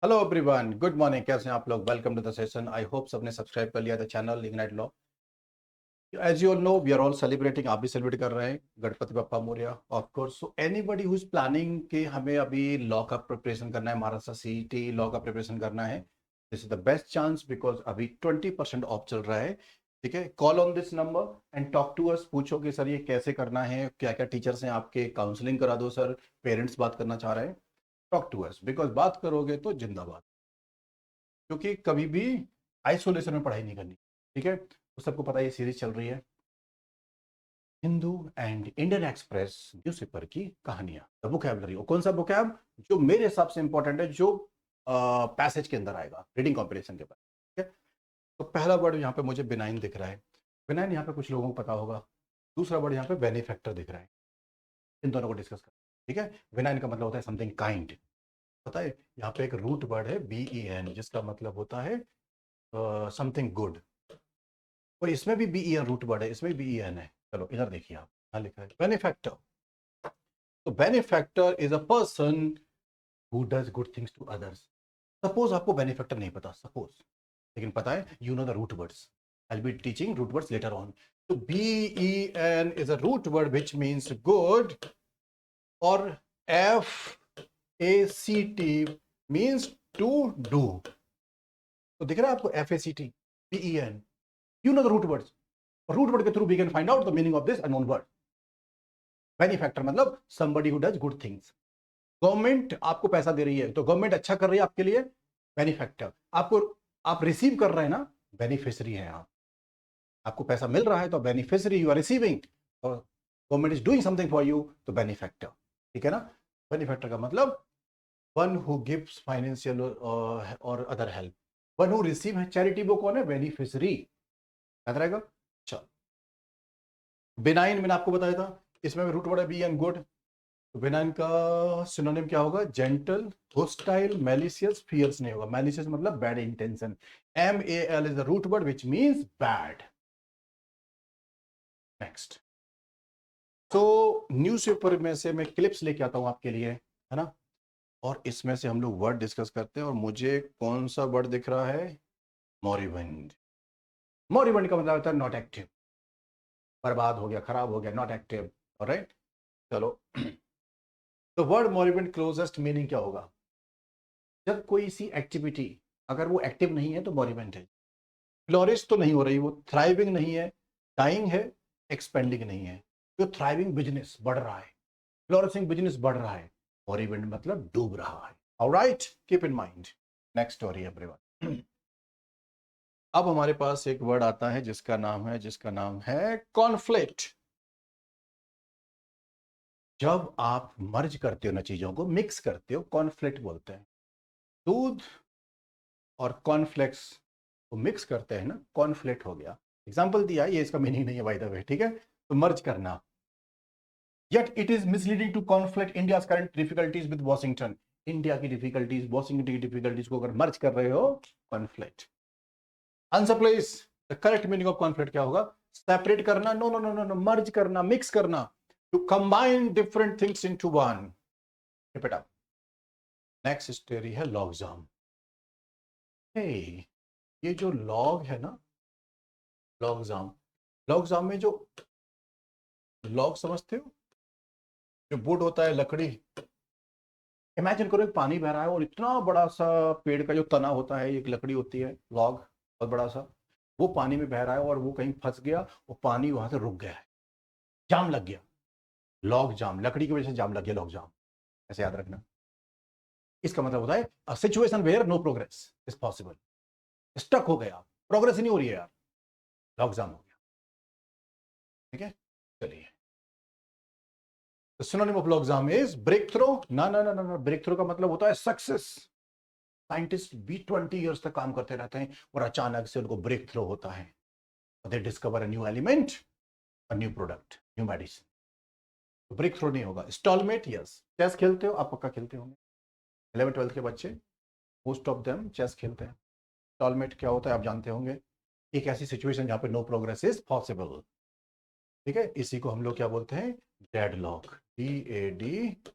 Hello everyone, good morning. कैसे हैं आप लोग? Welcome to the session. I hope सबने सब्सक्राइब कर लिया था channel ignite law. As you all know, we are all celebrating. आप भी सेलिब्रेट कर रहे हैं Ganpati Bappa Morya of course. So anybody who is planning कि हमें अभी लॉ का प्रिपरेशन करना है, महाराष्ट्र सीईटी लॉ का प्रिपरेशन करना है, this is the best chance because अभी 20% ऑफ चल रहा है। ठीक है, call on this number and talk to us. पूछो कि सर ये कैसे करना है, क्या क्या टीचर्स हैं आपके, काउंसलिंग करा दो सर, पेरेंट्स बात करना चाह रहे हैं। टॉक टू अस बिकॉज बात करोगे तो जिंदाबाद। क्योंकि कभी भी आइसोलेशन में पढ़ाई नहीं करनी। ठीक है, तो सबको पता है ये सीरीज चल रही है Hindu and Indian express newspaper की कहानियां, द वोकैबुलरी। और कौन सा वोकैब जो मेरे हिसाब से इंपॉर्टेंट है, जो पैसेज के अंदर आएगा रीडिंग कॉम्पिटिशन के बाद। ठीक है, तो पहला वर्ड यहाँ पे मुझे बिनाइन दिख रहा है। बिनाइन यहाँ पे कुछ लोगों को पता होगा। दूसरा वर्ड यहाँ पे बेनिफैक्टर दिख रहा है। इन दोनों को डिस्कस कर। ठीक है, बिनाइन का मतलब होता है समथिंग काइंड। पता है, यहाँ पे एक रूट वर्ड है BEN जिसका मतलब होता है समथिंग गुड। और इसमें भी BEN रूट वर्ड है, इसमें भी BEN है। चलो इधर देखिए, आप यहाँ लिखा है बेनिफैक्टर। तो benefactor is a person who does good things to others. Suppose आपको बेनिफैक्टर नहीं पता, सपोज, लेकिन पता है you know the root words. I will be teaching root words later on. तो BEN is a root word which means good, और FACT means to do. तो दिख रहा है आपको FACT BEN, you know the root words। Root word के through we can find out the meaning of this unknown word. Benefactor मतलब somebody who does good things। Government आपको पैसा दे रही है तो गवर्नमेंट अच्छा कर रही है आपके लिए, बेनिफैक्टर। आपको, आप रिसीव कर रहे हैं ना, बेनिफिशियरी है आप। आपको पैसा मिल रहा है तो बेनिफिशियरी, यू आर रिसीविंग, और government is doing something for you, तो बेनिफैक्टर। ठीक है ना। बेनिफैक्टर का मतलब वन हु गिव्स फाइनेंशियल और other help. One who receive है चैरिटी, वो कौन है? बेनिफिशियरी। याद रहेगा। चलो, बेनाइन मैंने आपको बताया था, इसमें रूट वर्ड है बी एंड गुड। तो बेनाइन का सिनोनिम क्या होगा? जेंटल, होस्टाइल, मैलिशियस, फियर्स नहीं होगा। मैलिशियस मतलब bad intention. MAL is the root word which means bad. Next. तो न्यूज़पेपर में से मैं क्लिप्स लेके आता हूं आपके लिए, है ना, और इसमें से हम लोग वर्ड डिस्कस करते हैं। और मुझे कौन सा वर्ड दिख रहा है? मॉरिबंड। मॉरिबंड का मतलब होता है नॉट एक्टिव, बर्बाद हो गया, खराब हो गया, नॉट एक्टिव। ऑलराइट, चलो। तो वर्ड मॉरिबेंड क्लोजेस्ट मीनिंग क्या होगा? जब कोई सी एक्टिविटी अगर वो एक्टिव नहीं है तो मॉरिबेंड है। फ्लोरिश तो नहीं हो रही, वो थ्राइविंग नहीं है, डाइंग है, एक्सपेंडिंग नहीं है। जो थ्राइविंग बिजनेस बढ़ रहा है, फ्लोरिशिंग बिजनेस बढ़ रहा है, मॉरिबेंड मतलब डूब रहा है। Alright, keep in mind. Next story everyone. अब हमारे पास एक वर्ड आता है जिसका नाम है कॉन्फ्लिक्ट। जब आप मर्ज करते हो ना, चीजों को मिक्स करते हो, कॉन्फ्लिक्ट बोलते हैं। दूध और कॉर्नफ्लेक्स को मिक्स करते हैं ना, कॉन्फ्लिक्ट हो गया। एग्जाम्पल दिया, ये इसका मीनिंग नहीं है बाय द वे। ठीक है, तो मर्ज करना। Yet it is misleading to conflict India current difficulties with Washington. India की डिफिकल्टीज, वॉशिंगटन की डिफिकल्टीज को अगर मर्ज कर रहे हो, conflict. Answer please. The correct meaning of conflict क्या होगा? सेपरेट करना, no no no no no, merge करना, मिक्स करना, to combine different things into one. Repeat up. Next story है लॉगजाम। हे, ये जो लॉग है ना, लॉगजाम, लॉगजाम में जो लॉग समझते हो, जो वुड होता है, लकड़ी। इमेजिन करो एक पानी बह रहा है और इतना बड़ा सा पेड़ का जो तना होता है, एक लकड़ी होती है, लॉग बहुत बड़ा सा, वो पानी में बह रहा है और वो कहीं फंस गया और पानी वहां से रुक गया है, जाम लग गया। लॉग जाम, लकड़ी की वजह से जाम लग गया, लॉग जाम। ऐसे याद रखना। इसका मतलब होता है a situation where no progress is possible. Stuck हो गया, प्रोग्रेस ही नहीं हो रही है यार, लॉग जाम हो गया। ठीक है, चलिए। The synonym of logjam is breakthrough। ना ना ना ना ना, breakthrough का मतलब होता है सक्सेस। साइंटिस्ट 20 ईयर्स तक काम करते रहते हैं और अचानक से उनको ब्रेक थ्रू होता है। They discover a new element, a new product, new medicine. Breakthrough नहीं होगा। स्टॉलमेट, यस। चेस खेलते हो आप? पक्का खेलते होंगे, 11th 12th के बच्चे, मोस्ट ऑफ देम चेस खेलते हैं। स्टॉलमेट क्या होता है आप जानते होंगे। एक ऐसी सिचुएशन जहां पे नो प्रोग्रेस इज पॉसिबल। ठीक है, इसी को हम लोग क्या बोलते हैं? डेडलॉक। DADLOCK।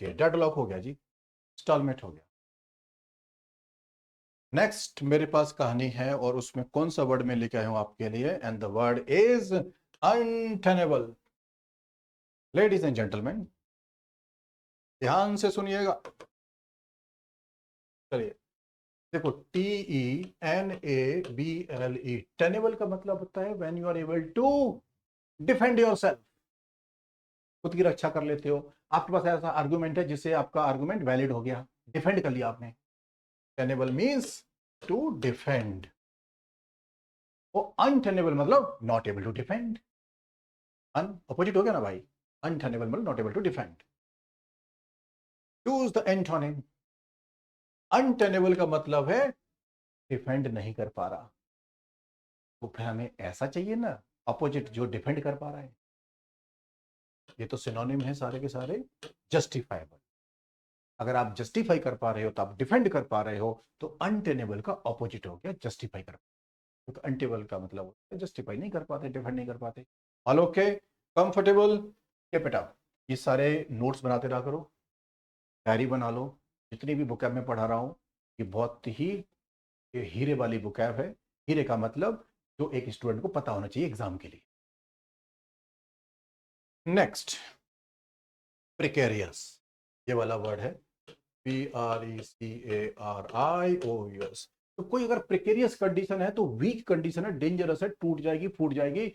डेडलॉक हो गया जी, स्टॉलमेट हो गया। नेक्स्ट मेरे पास कहानी है और उसमें कौन सा वर्ड मैं लेके आया हूं आपके लिए, and the word is untenable. Ladies and gentleman, ध्यान से सुनिएगा। चलिए देखो, TENABLE, टेनेबल का मतलब होता है when you are able to defend yourself, खुद की रक्षा कर लेते हो। आपके पास ऐसा आर्गुमेंट है जिससे आपका आर्गुमेंट वैलिड हो गया, डिफेंड कर लिया आपने। Tenable means to defend. वो अनटेनेबल मतलब not able to defend. Un अपोजिट हो गया ना भाई, अनटेनेबल मतलब not able to defend. Choose the antonym. Untenable का मतलब है डिफेंड नहीं कर पा रहा, तो फिर हमें ऐसा चाहिए ना अपोजिट जो डिफेंड कर पा रहा है। ये तो सिनोनिम है सारे के सारे, जस्टिफाइबल। अगर आप जस्टिफाई कर पा रहे हो तो आप डिफेंड कर पा रहे हो, तो अनटेनेबल का ऑपोजिट हो गया जस्टिफाई कर। तो अनटेबल का मतलब जस्टिफाई नहीं कर पाते, डिफेंड नहीं कर पाते। All okay, comfortable, keep it up. ये सारे नोट्स बनाते रहा करो, डायरी बना लो। जितनी भी बुकैब में पढ़ा रहा हूँ, ये बहुत ही ये हीरे वाली बुकैब है। हीरे का मतलब जो एक स्टूडेंट को पता होना चाहिए एग्जाम के लिए। नेक्स्ट, प्रिकेरियस, ये वाला वर्ड है, PRECARIOUS। तो कोई अगर प्रिकेरियस कंडीशन है तो वीक कंडीशन है, डेंजरस है, टूट जाएगी, फूट जाएगी।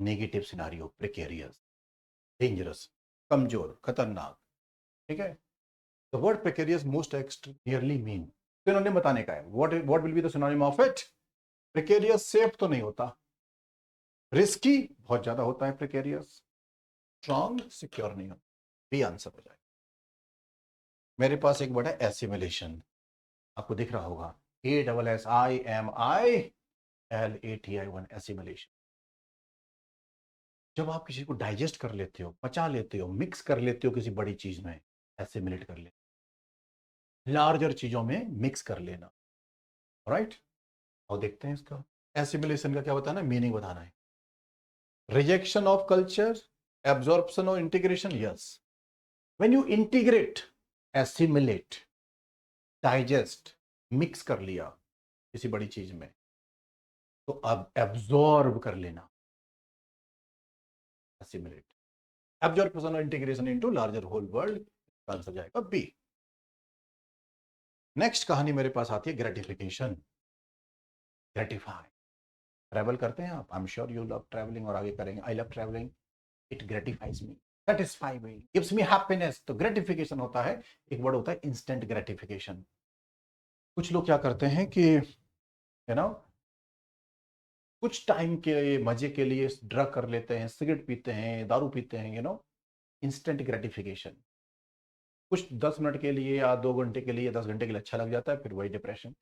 नेगेटिव सिनारियो, प्रिकेरियस, डेंजरस, कमजोर, खतरनाक। ठीक है, the word precarious most clearly mean, तो इन्होंने बताने का है what will be the synonym of it. Precarious safe तो नहीं होता, रिस्की बहुत ज्यादा होता है प्रिकेरियस, स्ट्रॉन्ग सिक्योर नहीं होता। भी आंसर हो जाएगा। मेरे पास एक वर्ड है एसिमिलेशन, आपको दिख रहा होगा, ASSIMILATI1, एसिमिलेशन। जब आप किसी को डाइजेस्ट कर लेते हो, पचा लेते हो, मिक्स कर लेते हो किसी बड़ी चीज में, एसिमिलेट कर लेते, लार्जर चीजों में मिक्स कर लेना। राइट, और देखते हैं इसका एसिमिलेशन का क्या बताना है, मीनिंग बताना है। रिजेक्शन ऑफ कल्चर, एब्जॉर्प्शन और integration. Yes, when you integrate, assimilate, digest, mix कर लिया किसी बड़ी चीज में, तो अब एब्जॉर्ब कर लेना, एसिमिलेट, एब्जॉर्प्शन और integration into larger whole world. Answer जाएगा बी। नेक्स्ट कहानी मेरे पास आती है ग्रेटिफिकेशन, ग्रेटिफाई। ट्रैवल करते हैं आप, I am sure you love travelling और आगे करेंगे। I love travelling, it gratifies me, satisfy me, gives me happiness. तो ग्रेटिफिकेशन होता है, एक वर्ड होता है इंस्टेंट ग्रेटिफिकेशन। कुछ लोग क्या करते हैं कि यू नो कुछ टाइम के मजे के लिए ड्रग कर लेते हैं, सिगरेट पीते हैं, दारू पीते हैं, इंस्टेंट ग्रेटिफिकेशन। कुछ 10 मिनट के लिए या 2 घंटे के लिए, 10 घंटे के लिए अच्छा लग जाता है, फिर वही depression.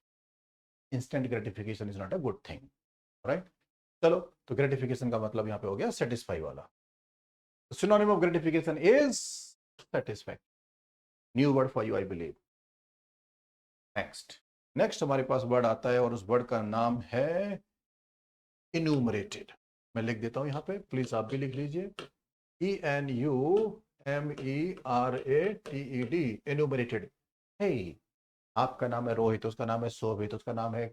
Instant gratification is not a good thing. Right, चलो, तो ग्रेटिफिकेशन का मतलब यहाँ पे हो गया सेटिस्फाई वाला। Synonym of gratification is satisfaction. New word for you I believe. Next, next हमारे पास वर्ड आता है और उस वर्ड का नाम है इन्यूमरेटेड। मैं लिख देता हूं यहाँ पे, प्लीज आप भी लिख लीजिए, ENUMERATED, इन्यूमरेटेड। हे, आपका नाम है रोहित, उसका नाम है शोभित, उसका नाम है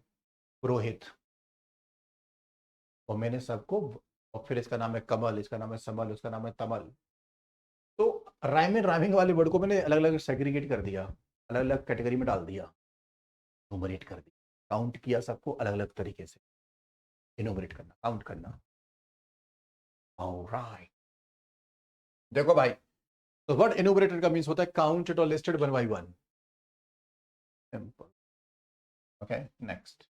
पुरोहित, और मैंने सबको, और फिर इसका नाम है कमल, इसका नाम है समल, उसका नाम है तमल। तो राइमिंग वाले वर्ड को मैंने अलग अलग सेग्रीगेट कर दिया, अलग अलग कैटेगरी में डाल दिया, न्यूमरेट कर दिया, काउंट किया सबको अलग अलग तरीके से। इनोमरेट करना, काउंट करना। ऑलराइट, देखो भाई, तो वर्ड इनोमरेटेड का मींस होता है काउंटेड और listed one by one. Simple. Okay, next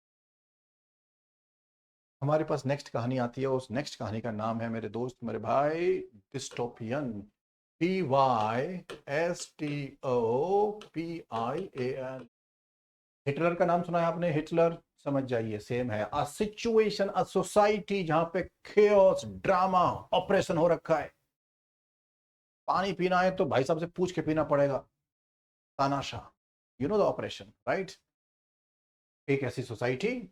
हमारे पास नेक्स्ट कहानी आती है, उस नेक्स्ट कहानी का नाम है मेरे दोस्त, मेरे भाई, डिस्टोपियन। DYSTOPIAN। हिटलर का नाम सुना है आपने, हिटलर, समझ जाइए सेम है। अ सिचुएशन, अ सोसाइटी जहां पे केओस, ड्रामा, ऑपरेशन हो रखा है। पानी पीना है तो भाई साहब से पूछ के पीना पड़ेगा, तानाशाह, you know the operation, right. एक ऐसी society,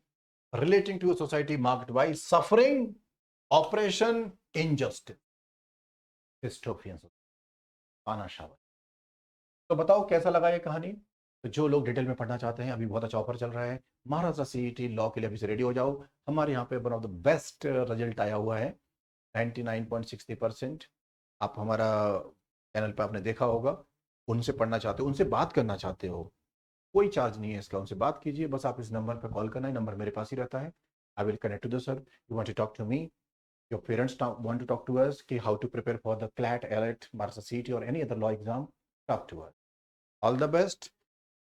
relating to a society marked by suffering, operation, injustice, dystopian, तानाशाह। तो बताओ कैसा लगा ये कहानी। तो जो लोग डिटेल में पढ़ना चाहते हैं, अभी बहुत अच्छा ऑफर चल रहा है। महाराष्ट्र सीईटी लॉ के लिए अभी से रेडी हो जाओ। हमारे यहाँ पे one of the best result आया हुआ है, 99.60%। आप हमारा चैनल पे आपने देखा होगा। उनसे पढ़ना चाहते हो, उनसे बात करना चाहते हो, कोई चार्ज नहीं है इसका, उनसे बात कीजिए। बस आप इस नंबर पर कॉल करना है, नंबर मेरे पास ही रहता है। I will connect to the sir, you want to talk to me, your parents want to talk to us कि how to prepare for the CLAT, ALET, Marsa CT or any other law exam, talk to us. All the best.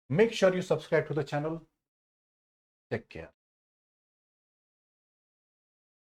Make sure you subscribe to the channel. Take care.